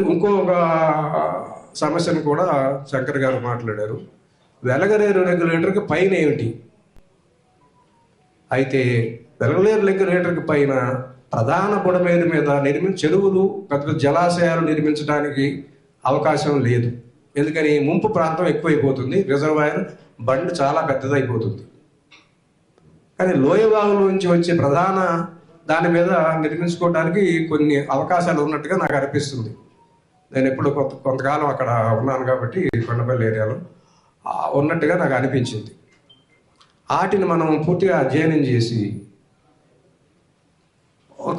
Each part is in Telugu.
ఇంకొక సమస్యను కూడా శంకర్ గారు మాట్లాడారు. వెలగలేరు రెగ్యులేటర్కి పైన ఏమిటి? అయితే వెలగలేరు రెగ్యులేటర్కి పైన ప్రధాన బుడమేరు మీద చెరువులు, పెద్ద పెద్ద జలాశయాలు నిర్మించడానికి అవకాశం లేదు. ఎందుకని? ముంపు ప్రాంతం ఎక్కువైపోతుంది, రిజర్వాయర్ బండ్ చాలా పెద్దదైపోతుంది. కానీ లోయవాగుల నుంచి వచ్చే ప్రధాన దాని మీద నిర్మించుకోవడానికి కొన్ని అవకాశాలు ఉన్నట్టుగా నాకు అనిపిస్తుంది. నేను ఎప్పుడు కొంతకాలం అక్కడ ఉన్నాను కాబట్టి కొండపల్లి ఏరియాలో ఉన్నట్టుగా నాకు అనిపించింది. వాటిని మనం పూర్తిగా అధ్యయనం చేసి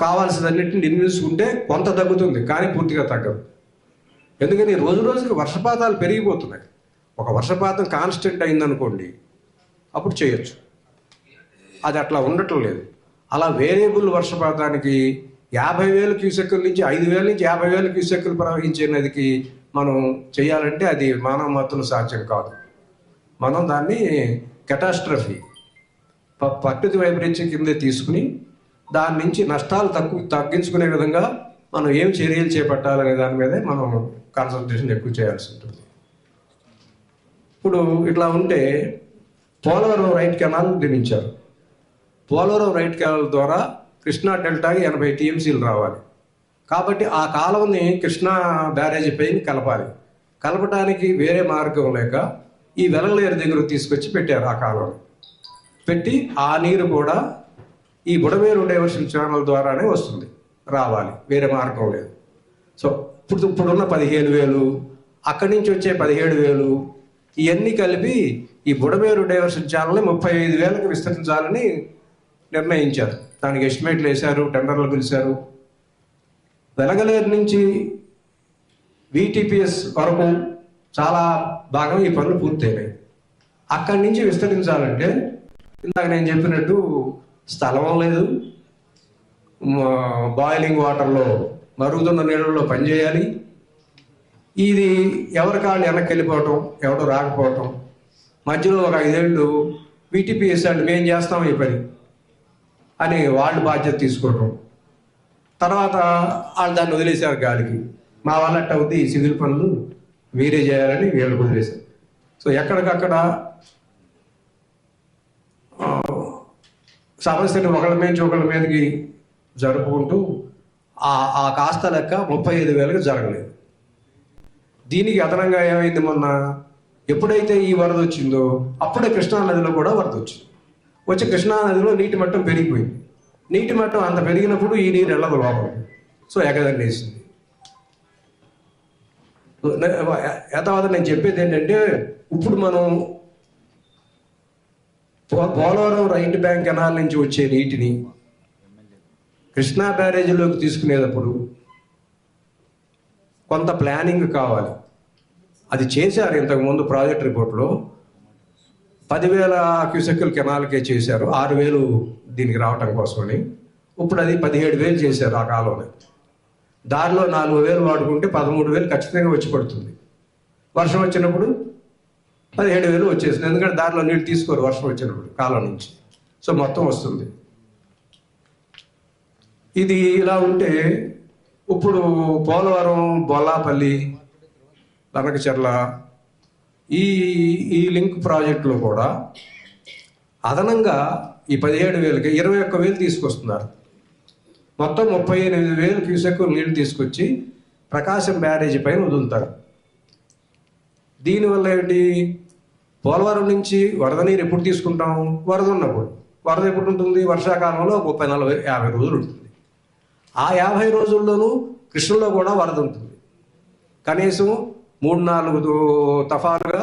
కావాల్సినన్నింటిని నిర్మించుకుంటే కొంత తగ్గుతుంది, కానీ పూర్తిగా తగ్గదు. ఎందుకని రోజు రోజుకి వర్షపాతాలు పెరిగిపోతున్నాయి. ఒక వర్షపాతం కాన్స్టెంట్ అయిందనుకోండి, అప్పుడు చేయొచ్చు. అది అట్లా ఉండటం లేదు. అలా వేరియబుల్ వర్షపాతానికి 50,000 క్యూసెక్కుల నుంచి 5,000 నుంచి 50,000 క్యూసెక్కులు ప్రవహించే నదికి మనం చేయాలంటే అది మానవ మత్తులు సాధ్యం కాదు. మనం దాన్ని కెటాస్ట్రఫీ, ప్రకృతి వైపరీత్యం కిందే తీసుకుని దాని నుంచి నష్టాలు తగ్గించుకునే విధంగా మనం ఏం చర్యలు చేపట్టాలనే దాని మీదే మనం కాన్సన్ట్రేషన్ ఎక్కువ చేయాల్సి ఉంటుంది. ఇప్పుడు ఇట్లా ఉంటే పోలవరం రైట్ కెనాల్ నిర్మించారు. పోలవరం రైట్ కెనాల్ ద్వారా కృష్ణా డెల్టాకి 80 టీఎంసీలు రావాలి. కాబట్టి ఆ కాలువని కృష్ణా బ్యారేజీ పైన కలపాలి. కలపడానికి వేరే మార్గం లేక ఈ వెలగలేరు దగ్గర తీసుకొచ్చి పెట్టారు. ఆ కాలువని పెట్టి ఆ నీరు కూడా ఈ బుడమేరు డైవర్షన్ ఛానల్ ద్వారానే వస్తుంది, రావాలి, వేరే మార్గం లేదు. సో ఇప్పుడున్న 15,000, అక్కడి నుంచి వచ్చే 17,000, ఇవన్నీ కలిపి ఈ బుడమేరు డైవర్షన్ ఛానల్ని 35,000కి విస్తరించాలని నిర్ణయించారు. దానికి ఎస్టిమేట్లు వేశారు, టెండర్లు పిలిచారు. వెలగలేరు నుంచి VTPS వరకు చాలా భాగం ఈ పనులు పూర్తయినాయి. అక్కడి నుంచి విస్తరించాలంటే ఇందాక నేను చెప్పినట్టు స్థలం లేదు, బాయిలింగ్ వాటర్లో మరుగుతున్న నీళ్ళలో పనిచేయాలి. ఇది ఎవరి కాళ్ళు వెనక్కి వెళ్ళిపోవటం, ఎవడో రాకపోవటం, మధ్యలో ఒక 5 ఏళ్ళు VTPS అంటే మేము చేస్తాం ఈ పని అని వాళ్ళు బాధ్యత తీసుకోవటం. తర్వాత వాళ్ళు దాన్ని వదిలేశారు గాలికి. మా వాళ్ళట్టు అవుద్ది, ఈ సివిల్ పనులు మీరే చేయాలని వీళ్ళు వదిలేశారు. సో ఎక్కడికక్కడ సమస్యని ఒకళ్ళ మీదకి జరుపుకుంటూ ఆ కాస్త లెక్క 35,000కి జరగలేదు. దీనికి అదనంగా ఏమైంది, మొన్న ఎప్పుడైతే ఈ వరద వచ్చిందో అప్పుడే కృష్ణా నదిలో కూడా వరద వచ్చింది. వచ్చి కృష్ణా నదిలో నీటి మట్టం పెరిగిపోయింది. నీటి మట్టం అంత పెరిగినప్పుడు ఈ నీరు వెళ్ళదు లోపలికి. సో ఎగదండి వేసింది. తర్వాత నేను చెప్పేది ఏంటంటే, ఇప్పుడు మనం పోలవరం రైట్ బ్యాంక్ కెనాల్ నుంచి వచ్చే నీటిని కృష్ణా బ్యారేజీలోకి తీసుకునేటప్పుడు కొంత ప్లానింగ్ కావాలి. అది చేశారు ఇంతకుముందు ప్రాజెక్ట్ రిపోర్ట్లో. 10,000 క్యూసెక్కుల కెనాల్కే చేశారు, 6,000 దీనికి రావటం కోసమని. ఇప్పుడు అది 17,000 చేశారు ఆ కాలంలో. దారిలో 4,000 వాడుకుంటే 13,000 ఖచ్చితంగా వచ్చి పడుతుంది. వర్షం వచ్చినప్పుడు 17,000 వచ్చేసింది. ఎందుకంటే దారిలో నీళ్ళు తీసుకోరు వర్షం వచ్చినప్పుడు కాలం నుంచి. సో మొత్తం వస్తుంది. ఇది ఇలా ఉంటే ఇప్పుడు పోలవరం, బొల్లాపల్లి, లనకచెర్ల ఈ లింక్ ప్రాజెక్టులో కూడా అదనంగా ఈ 17,000కి 21,000 తీసుకొస్తున్నారు. మొత్తం 38,000 క్యూసెక్కులు నీళ్లు తీసుకొచ్చి ప్రకాశం బ్యారేజీ పైన వదులుతారు. దీనివల్ల ఏంటి, పోలవరం నుంచి వరద నీరు ఎప్పుడు తీసుకుంటాం? వరద ఉన్నప్పుడు. వరద ఎప్పుడు ఉంటుంది? వర్షాకాలంలో 30, 40, 50 రోజులు ఉంటుంది. ఆ 50 రోజుల్లోనూ కృష్ణలో కూడా వరద ఉంటుంది. కనీసం 3-4 తఫాలుగా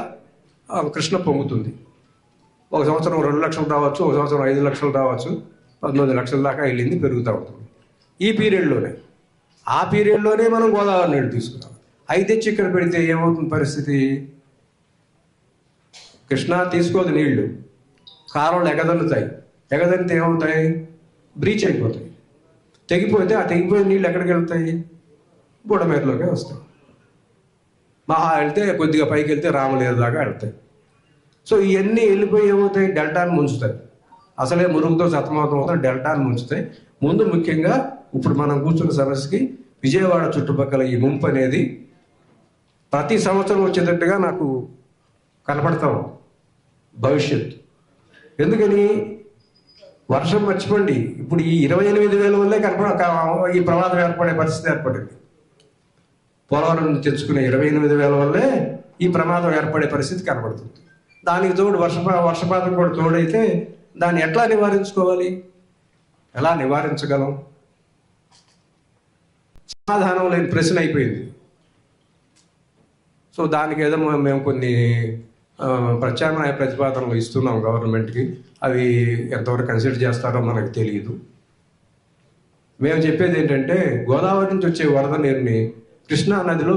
కృష్ణ పొంగుతుంది. ఒక సంవత్సరం 2 లక్షలు రావచ్చు, ఒక సంవత్సరం 5 లక్షలు రావచ్చు, 19 లక్షల దాకా వెళ్ళింది, పెరుగుతూ ఉంటుంది ఈ పీరియడ్లోనే. ఆ పీరియడ్లోనే మనం గోదావరి నీళ్ళు తీసుకున్నాం. అయితే ఇక్కడ పెడితే ఏమవుతుంది పరిస్థితి? కృష్ణా తీసుకోదు నీళ్లు, కాలువలు ఎగదన్నుతాయి. ఎగదన్నితే ఏమవుతాయి? బ్రీచ్ అయిపోతాయి. తెగిపోతే ఆ తెగిపోయిన నీళ్ళు ఎక్కడికి వెళ్తాయి? బుడమేరులోకే వస్తాయి. మహా వెళ్తే కొద్దిగా పైకి వెళ్తే రామలేరు దాకా వెళ్తాయి. సో ఇవన్నీ వెళ్ళిపోయి ఏమవుతాయి? డెల్టాను ముంచుతాయి. అసలే మురుగుతో సతమతం అవుతాయి, డెల్టాను ముంచుతాయి. ముందు ముఖ్యంగా ఇప్పుడు మనం కూర్చున్న సమస్యకి విజయవాడ చుట్టుపక్కల ఈ ముంపు అనేది ప్రతి సంవత్సరం వచ్చేటట్టుగా నాకు కనపడతాం భవిష్యత్తు. ఎందుకని వర్షం మర్చిపోండి, ఇప్పుడు ఈ 28,000 వల్లే ఈ ప్రమాదం ఏర్పడే పరిస్థితి ఏర్పడింది. పోలవరం నుంచి తెచ్చుకునే 28,000 వల్లే ఈ ప్రమాదం ఏర్పడే పరిస్థితి కనబడుతుంది. దానికి తోడు వర్షపాతం కూడా తోడైతే దాన్ని ఎట్లా నివారించుకోవాలి, ఎలా నివారించగలం? సమాధానం లేని ప్రశ్న అయిపోయింది. సో దానికి ఏదో మేము కొన్ని ప్రత్యామ్నాయ ప్రతిపాదనలు ఇస్తున్నాం గవర్నమెంట్కి. అవి ఎంతవరకు కన్సిడర్ చేస్తారో మనకు తెలియదు. మేము చెప్పేది ఏంటంటే, గోదావరి నుంచి వచ్చే వరద నీరుని కృష్ణా నదిలో